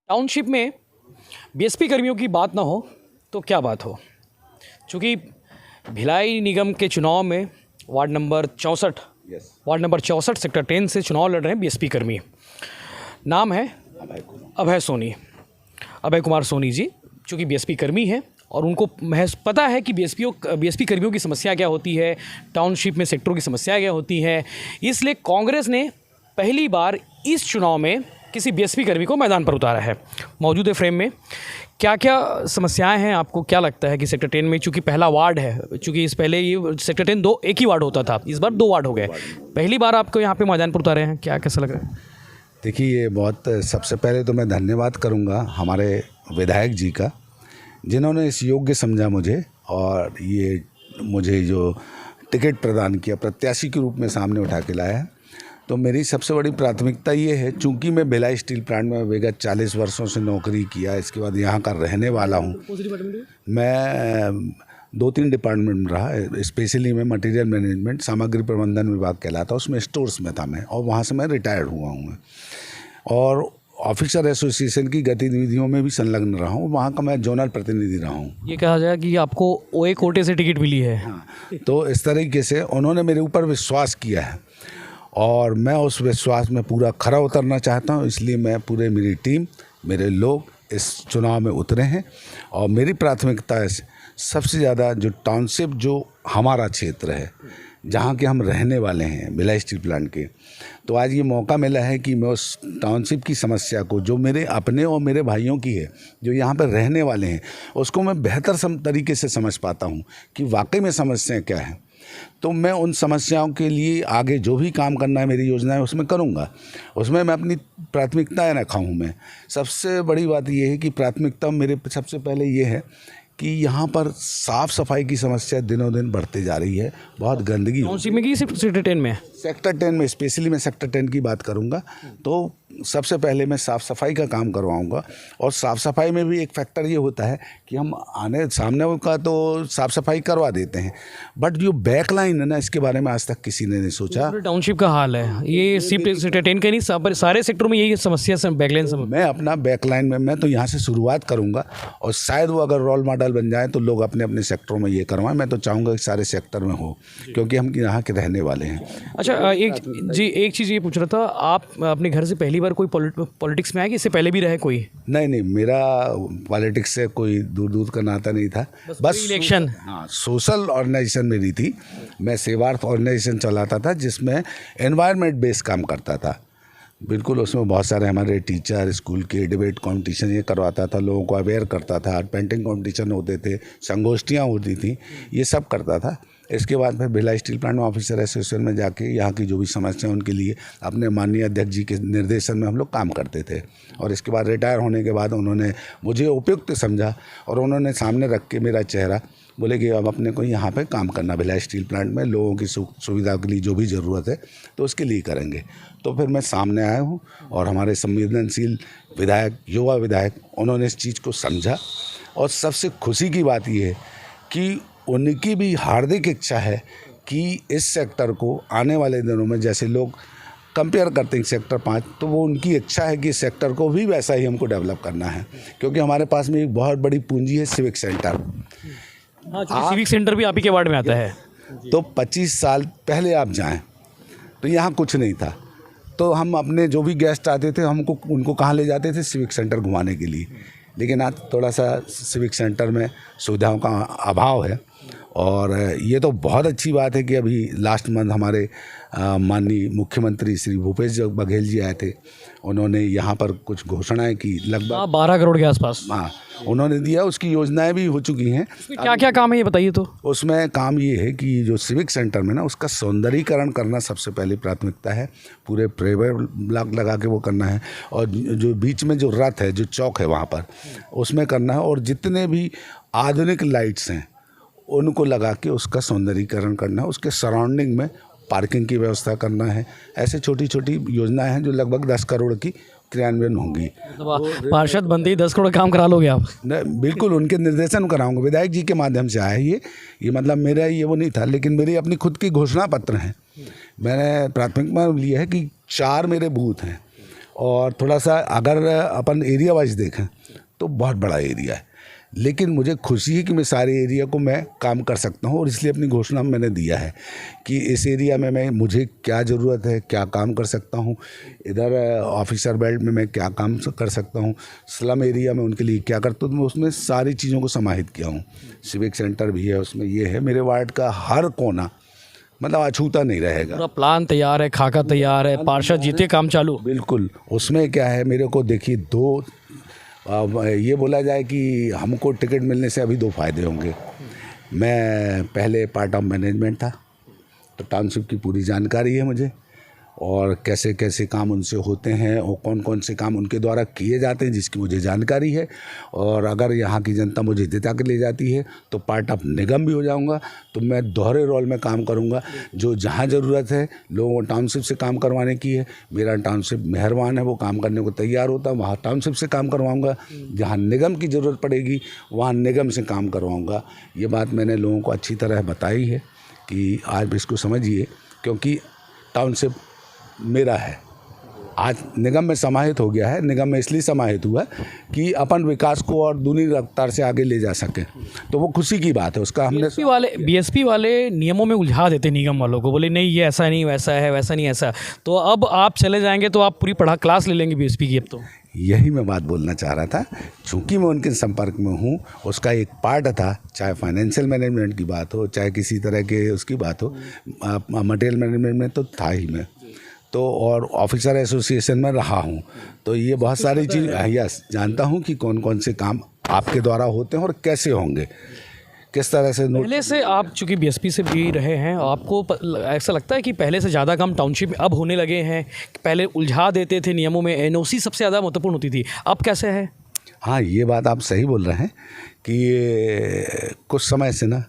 Township में BSP कर्मियों की बात ना हो तो क्या बात हो। चूँकि भिलाई निगम के चुनाव में वार्ड नंबर 64 सेक्टर 10 से चुनाव लड़ रहे हैं बीएसपी कर्मी। नाम है अभय कुमार सोनी जी, चूँकि बीएसपी कर्मी हैं और उनको महज पता है कि बीएसपी कर्मियों की समस्या क्या होती है, टाउनशिप में सेक्टरों की समस्या क्या होती है। इसलिए कांग्रेस ने पहली बार इस चुनाव में किसी बीएसपी कर्मी को मैदान पर उतारा है। मौजूद है फ्रेम में। क्या क्या समस्याएं हैं, आपको क्या लगता है कि सेक्टर 10 में, चूँकि पहला वार्ड है, चूँकि इस पहले ये सेक्टर 10 एक ही वार्ड होता था, इस बार 2 वार्ड हो गए, पहली बार आपको यहाँ पे मैदान पर उतारे हैं, क्या कैसा लग रहा है? देखिए, ये बहुत सबसे पहले तो मैं धन्यवाद करूँगा हमारे विधायक जी का, जिन्होंने इस योग्य समझा मुझे और ये मुझे जो टिकट प्रदान किया, प्रत्याशी के रूप में सामने उठा के लाया है। तो मेरी सबसे बड़ी प्राथमिकता ये है, चूँकि मैं भिलाई स्टील प्लांट में विगत 40 वर्षों से नौकरी किया, इसके बाद यहाँ का रहने वाला हूँ। मैं 2-3 डिपार्टमेंट में रहा, स्पेशली मैं मटेरियल मैनेजमेंट सामग्री प्रबंधन विभाग कहलाता, उसमें स्टोर्स में था मैं, और वहाँ से मैं रिटायर्ड हुआ हूँ मैं। और ऑफिसर एसोसिएशन की गतिविधियों में भी संलग्न रहा हूँ, वहाँ का मैं जोनल प्रतिनिधि रहा हूँ। ये कहा जाए कि आपको ओए कोटे से टिकट मिली है। हाँ, तो इस तरीके से उन्होंने मेरे ऊपर विश्वास किया है और मैं उस विश्वास में पूरा खरा उतरना चाहता हूँ। इसलिए मैं पूरे मेरी टीम, मेरे लोग इस चुनाव में उतरे हैं और मेरी प्राथमिकता है सबसे ज़्यादा जो टाउनशिप, जो हमारा क्षेत्र है, जहाँ के हम रहने वाले हैं भिलाई स्टील प्लांट के, तो आज ये मौका मिला है कि मैं उस टाउनशिप की समस्या को, जो मेरे अपने और मेरे भाइयों की है, जो यहाँ पर रहने वाले हैं, उसको मैं बेहतर तरीके से समझ पाता हूँ कि वाकई में समस्याएं क्या हैं। तो मैं उन समस्याओं के लिए आगे जो भी काम करना है, मेरी योजना है, उसमें करूँगा। उसमें मैं अपनी प्राथमिकताएँ रखा हूँ। मैं सबसे बड़ी बात ये है कि प्राथमिकता मेरे सबसे पहले ये है कि यहाँ पर साफ़ सफाई की समस्या दिनों दिन बढ़ते जा रही है। बहुत गंदगी में की सेक्टर 10 में, सेक्टर 10 में स्पेशली मैं सेक्टर 10 की बात करूँगा। तो सबसे पहले मैं साफ़ सफाई का काम करवाऊँगा और साफ़ सफाई में भी एक फैक्टर ये होता है कि हम सामने का तो साफ़ सफाई करवा देते हैं, बट जो बैकलाइन है ना, इसके बारे में आज तक किसी ने नहीं सोचा। टाउनशिप का हाल है ये, सिर्फ सेक्टर 10 का नहीं, सारे सेक्टरों में यही समस्या है, बैकलाइन समस्या। मैं अपना बैकलाइन में मैं तो यहाँ से शुरुआत करूँगा और शायद वो अगर रोल मॉडल बन जाए तो लोग अपने अपने सेक्टरों में ये करवाएं। मैं तो चाहूँगा कि सारे सेक्टर में हो, क्योंकि हम यहाँ के रहने वाले हैं। अच्छा, एक चीज़ ये पूछ रहा था, आप अपने घर से पहली बार कोई पॉलिटिक्स में आए कि इससे पहले भी रहे कोई? नहीं, मेरा पॉलिटिक्स से कोई दूर का नाता नहीं था। बस इलेक्शन, हाँ, सोशल ऑर्गेनाइजेशन मेरी थी। मैं सेवार्थ ऑर्गेनाइजेशन चलाता था, जिसमें एनवायरनमेंट बेस्ड काम करता था। बिल्कुल, उसमें बहुत सारे हमारे टीचर, स्कूल के डिबेट कंपटीशन ये करवाता था, लोगों को अवेयर करता था, पेंटिंग कंपटीशन होते थे, संगोष्ठियाँ होती थी, ये सब करता था। इसके बाद फिर भिलाई स्टील प्लांट में ऑफिसर एसोसिएशन में जाके यहाँ की जो भी समस्या उनके लिए अपने माननीय अध्यक्ष जी के निर्देशन में हम लोग काम करते थे। और इसके बाद रिटायर होने के बाद उन्होंने मुझे उपयुक्त समझा और उन्होंने सामने रख के मेरा चेहरा, बोले कि अब अपने को यहाँ पे काम करना भिलाई स्टील प्लांट में, लोगों की सुविधा के लिए जो भी ज़रूरत है तो उसके लिए करेंगे। तो फिर मैं सामने आया हूँ और हमारे संवेदनशील विधायक, युवा विधायक, उन्होंने इस चीज़ को समझा। और सबसे खुशी की बात ये है कि उनकी भी हार्दिक इच्छा है कि इस सेक्टर को आने वाले दिनों में, जैसे लोग कंपेयर करते हैं सेक्टर 5, तो वो उनकी इच्छा है कि इस सेक्टर को भी वैसा ही हमको डेवलप करना है, क्योंकि हमारे पास में एक बहुत बड़ी पूंजी है सिविक सेंटर। सिविक सेंटर भी आप ही के वार्ड में आता है। तो 25 साल पहले आप जाएं तो यहाँ कुछ नहीं था, तो हम अपने जो भी गेस्ट आते थे उनको कहाँ ले जाते थे? सिविक सेंटर घुमाने के लिए। लेकिन आज थोड़ा सा सिविक सेंटर में सुविधाओं का अभाव है और ये तो बहुत अच्छी बात है कि अभी लास्ट मंथ हमारे माननीय मुख्यमंत्री श्री भूपेश बघेल जी आए थे। उन्होंने यहाँ पर कुछ घोषणाएं की, लगभग 12 करोड़ के आसपास। हाँ, उन्होंने दिया, उसकी योजनाएं भी हो चुकी हैं। क्या क्या काम है ये बताइए। तो उसमें काम ये है कि जो सिविक सेंटर में ना, उसका सौंदर्यीकरण करना सबसे पहली प्राथमिकता है। पूरे प्रेवर ब्लॉक लगा के वो करना है और जो बीच में जो रथ है, जो चौक है, वहाँ पर उसमें करना है और जितने भी आधुनिक लाइट्स हैं उनको लगा के उसका सौंदर्यीकरण करना है। उसके सराउंडिंग में पार्किंग की व्यवस्था करना है। ऐसे छोटी छोटी योजनाएं हैं जो लगभग 10 करोड़ की क्रियान्वयन होंगी। पार्षद बनते ही 10 करोड़ काम करा लोगे आप? बिल्कुल, उनके निर्देशन कराऊंगा। विधायक जी के माध्यम से आया ये मतलब मेरा ये वो नहीं था, लेकिन मेरी अपनी खुद की घोषणा पत्र हैं। मैंने प्राथमिकता लिया है कि 4 मेरे बूथ हैं और थोड़ा सा अगर अपन एरिया वाइज देखें तो बहुत बड़ा एरिया है, लेकिन मुझे खुशी है कि मैं सारे एरिया को मैं काम कर सकता हूँ और इसलिए अपनी घोषणा मैंने दिया है कि इस एरिया में मुझे क्या ज़रूरत है, क्या काम कर सकता हूँ, इधर ऑफिसर बेल्ट में मैं क्या काम कर सकता हूँ, स्लम एरिया में उनके लिए क्या करता हूँ। तो मैं उसमें सारी चीज़ों को समाहित किया हूँ। सिविक सेंटर भी है उसमें, ये है मेरे वार्ड का हर कोना मतलब अछूता नहीं रहेगा। पूरा प्लान तैयार है, खाका तैयार है, पार्षद जीते काम चालू। बिल्कुल। उसमें क्या है, मेरे को देखिए ये बोला जाए कि हमको टिकट मिलने से अभी 2 फ़ायदे होंगे। मैं पहले पार्ट ऑफ मैनेजमेंट था, तो टाउनशिप की पूरी जानकारी है मुझे, और कैसे कैसे काम उनसे होते हैं और कौन कौन से काम उनके द्वारा किए जाते हैं जिसकी मुझे जानकारी है। और अगर यहाँ की जनता मुझे जिता के ले जाती है तो पार्ट ऑफ निगम भी हो जाऊँगा। तो मैं दोहरे रोल में काम करूँगा, जो जहाँ ज़रूरत है लोगों को टाउनशिप से काम करवाने की है, मेरा टाउनशिप मेहरबान है, वो काम करने को तैयार होता है, वहाँ टाउनशिप से काम करवाऊँगा। जहाँ निगम की ज़रूरत पड़ेगी वहाँ निगम से काम करवाऊँगा। ये बात मैंने लोगों को अच्छी तरह बताई है कि आज भी इसको समझिए, क्योंकि टाउनशिप मेरा है, आज निगम में समाहित हो गया है। निगम में इसलिए समाहित हुआ कि अपन विकास को और दूनी रफ्तार से आगे ले जा सकें, तो वो खुशी की बात है। उसका हमने बीएसपी वाले नियमों में उलझा देते निगम वालों को, बोले नहीं ये ऐसा नहीं वैसा है, वैसा नहीं ऐसा। तो अब आप चले जाएंगे तो आप पूरी पढ़ा क्लास ले लेंगे बीएसपी की। अब तो यही मैं बात बोलना चाह रहा था, चूँकि मैं उनके संपर्क में हूँ, उसका एक पार्ट था, चाहे फाइनेंशियल मैनेजमेंट की बात हो, चाहे किसी तरह के उसकी बात हो, मटेरियल मैनेजमेंट में तो था ही मैं तो, और ऑफिसर एसोसिएशन में रहा हूँ। तो ये बहुत सारी चीज़ यस जानता हूँ कि कौन कौन से काम आपके द्वारा होते हैं और कैसे होंगे, किस तरह से। पहले से आप चूँकि बीएसपी से भी रहे हैं, आपको ऐसा लगता है कि पहले से ज़्यादा काम टाउनशिप में अब होने लगे हैं? पहले उलझा देते थे नियमों में, एनओसी सबसे ज़्यादा महत्वपूर्ण होती थी, अब कैसे है? हाँ, ये बात आप सही बोल रहे हैं कि कुछ समय से ना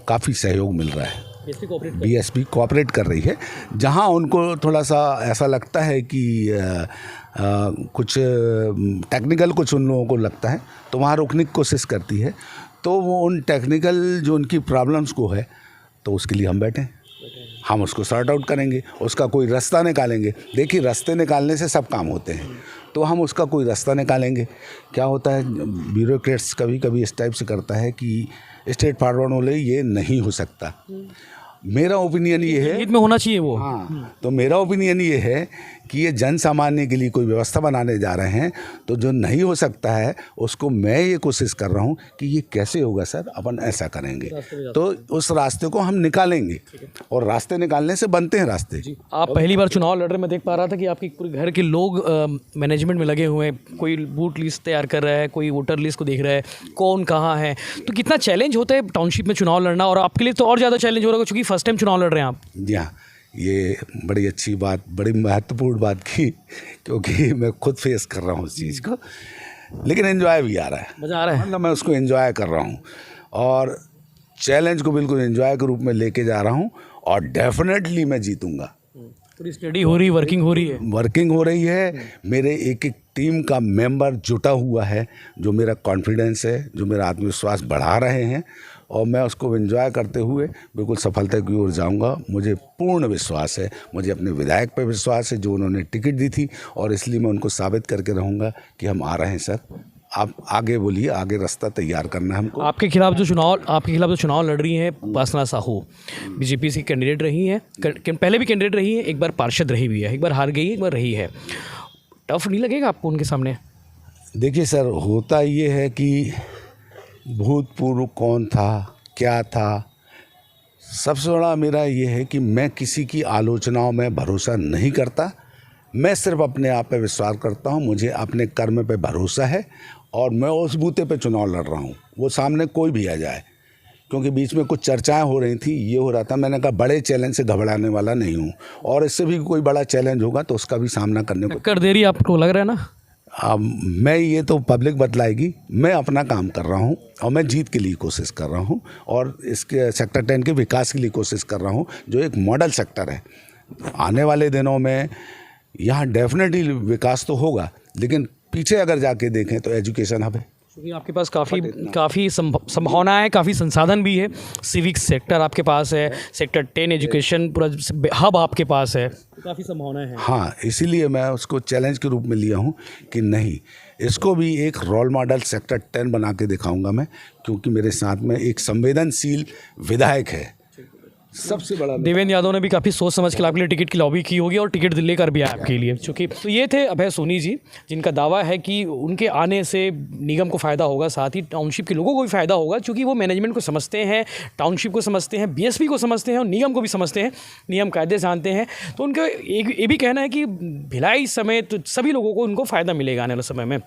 काफ़ी सहयोग मिल रहा है। बीएसपी कोऑपरेट कर रही है। जहाँ उनको थोड़ा सा ऐसा लगता है कि कुछ टेक्निकल कुछ उन लोगों को लगता है तो वहाँ रोकने की कोशिश करती है। तो वो उन टेक्निकल जो उनकी प्रॉब्लम्स को है तो उसके लिए हम बैठे हैं, हम उसको सॉर्ट आउट करेंगे, उसका कोई रास्ता निकालेंगे। देखिए, रास्ते निकालने से सब काम होते हैं, तो हम उसका कोई रास्ता निकालेंगे। क्या होता है, ब्यूरोक्रेट्स कभी कभी इस टाइप से करता है कि स्ट्रेट फॉरवर्ड बोले ये नहीं हो सकता। मेरा ओपिनियन ये है, हित में होना चाहिए वो। हाँ, तो मेरा ओपिनियन ये है कि ये जन सामान्य के लिए कोई व्यवस्था बनाने जा रहे हैं, तो जो नहीं हो सकता है उसको मैं ये कोशिश कर रहा हूँ कि ये कैसे होगा सर, अपन ऐसा करेंगे, तो उस रास्ते को हम निकालेंगे। और रास्ते निकालने से बनते हैं रास्ते। आप पहली बार चुनाव लड़ रहे, मैं देख पा रहा था कि आपके पूरे घर के लोग मैनेजमेंट में लगे हुए हैं, कोई बूथ लिस्ट तैयार कर रहा है, कोई वोटर लिस्ट को देख रहा है, कौन कहाँ है। तो कितना चैलेंज होता है टाउनशिप में चुनाव लड़ना, और आपके लिए तो और ज़्यादा चैलेंज हो रहा है क्योंकि फर्स्ट टाइम चुनाव लड़ रहे हैं आप। जी हाँ, ये बड़ी अच्छी बात, बड़ी महत्वपूर्ण बात की, क्योंकि मैं खुद फेस कर रहा हूँ उस चीज़ को, लेकिन एंजॉय भी आ रहा है, मज़ा आ रहा है। मतलब मैं उसको एंजॉय कर रहा हूँ और चैलेंज को बिल्कुल एंजॉय के रूप में लेके जा रहा हूँ। और डेफिनेटली मैं जीतूंगा। पूरी स्टडी हो रही, वर्किंग हो रही है, वर्किंग हो रही है। मेरे एक एक टीम का मेंबर जुटा हुआ है, जो मेरा कॉन्फिडेंस है, जो मेरा आत्मविश्वास बढ़ा रहे हैं, और मैं उसको एंजॉय करते हुए बिल्कुल सफलता की ओर जाऊंगा। मुझे पूर्ण विश्वास है, मुझे अपने विधायक पर विश्वास है जो उन्होंने टिकट दी थी, और इसलिए मैं उनको साबित करके रहूँगा कि हम आ रहे हैं सर, आप आगे बोलिए, आगे रास्ता तैयार करना है हमको। आपके खिलाफ जो चुनाव लड़ रही हैं उपासना साहू, बीजेपी से कैंडिडेट रही हैं, पहले भी कैंडिडेट रही है, एक बार पार्षद रही हुई है, एक बार हार गई, एक बार रही है। टफ नहीं लगेगा आपको उनके सामने? देखिए सर, होता ये है कि भूतपूर्व कौन था, क्या था, सबसे बड़ा मेरा ये है कि मैं किसी की आलोचनाओं में भरोसा नहीं करता। मैं सिर्फ अपने आप पे विश्वास करता हूँ, मुझे अपने कर्म पे भरोसा है, और मैं उस बूते पे चुनाव लड़ रहा हूँ, वो सामने कोई भी आ जाए। क्योंकि बीच में कुछ चर्चाएं हो रही थी, ये हो रहा था, मैंने कहा बड़े चैलेंज से घबराने वाला नहीं हूँ, और इससे भी कोई बड़ा चैलेंज होगा तो उसका भी सामना करने को कर दे रही आपको लग रहा है ना। मैं ये तो पब्लिक बतलाएगी, मैं अपना काम कर रहा हूँ और मैं जीत के लिए कोशिश कर रहा हूँ, और इसके सेक्टर 10 के विकास के लिए कोशिश कर रहा हूँ, जो एक मॉडल सेक्टर है। आने वाले दिनों में यहाँ डेफिनेटली विकास तो होगा, लेकिन पीछे अगर जाके देखें तो एजुकेशन हब है, क्योंकि आपके पास काफ़ी संभावना है, काफ़ी संसाधन भी है। सिविक सेक्टर आपके पास है, सेक्टर 10 एजुकेशन पूरा हब आपके पास है, काफ़ी संभावना है। हाँ, इसीलिए मैं उसको चैलेंज के रूप में लिया हूँ कि नहीं, इसको भी एक रोल मॉडल सेक्टर 10 बना के दिखाऊंगा मैं, क्योंकि मेरे साथ में एक संवेदनशील विधायक है। सबसे बड़ा देवेंद्र यादव ने भी काफ़ी सोच समझ के आपके लिए टिकट की लॉबी की होगी और टिकट लेकर भी आया आपके लिए, क्योंकि तो ये थे अभय सोनी जी, जिनका दावा है कि उनके आने से निगम को फ़ायदा होगा, साथ ही टाउनशिप के लोगों को भी फ़ायदा होगा, क्योंकि वो मैनेजमेंट को समझते हैं, टाउनशिप को समझते हैं, बीएसपी को समझते हैं और निगम को भी समझते हैं, नियम कायदे जानते हैं। तो उनका एक ये भी कहना है कि भिलाई समेत सभी लोगों को उनको फ़ायदा मिलेगा आने वाले समय में।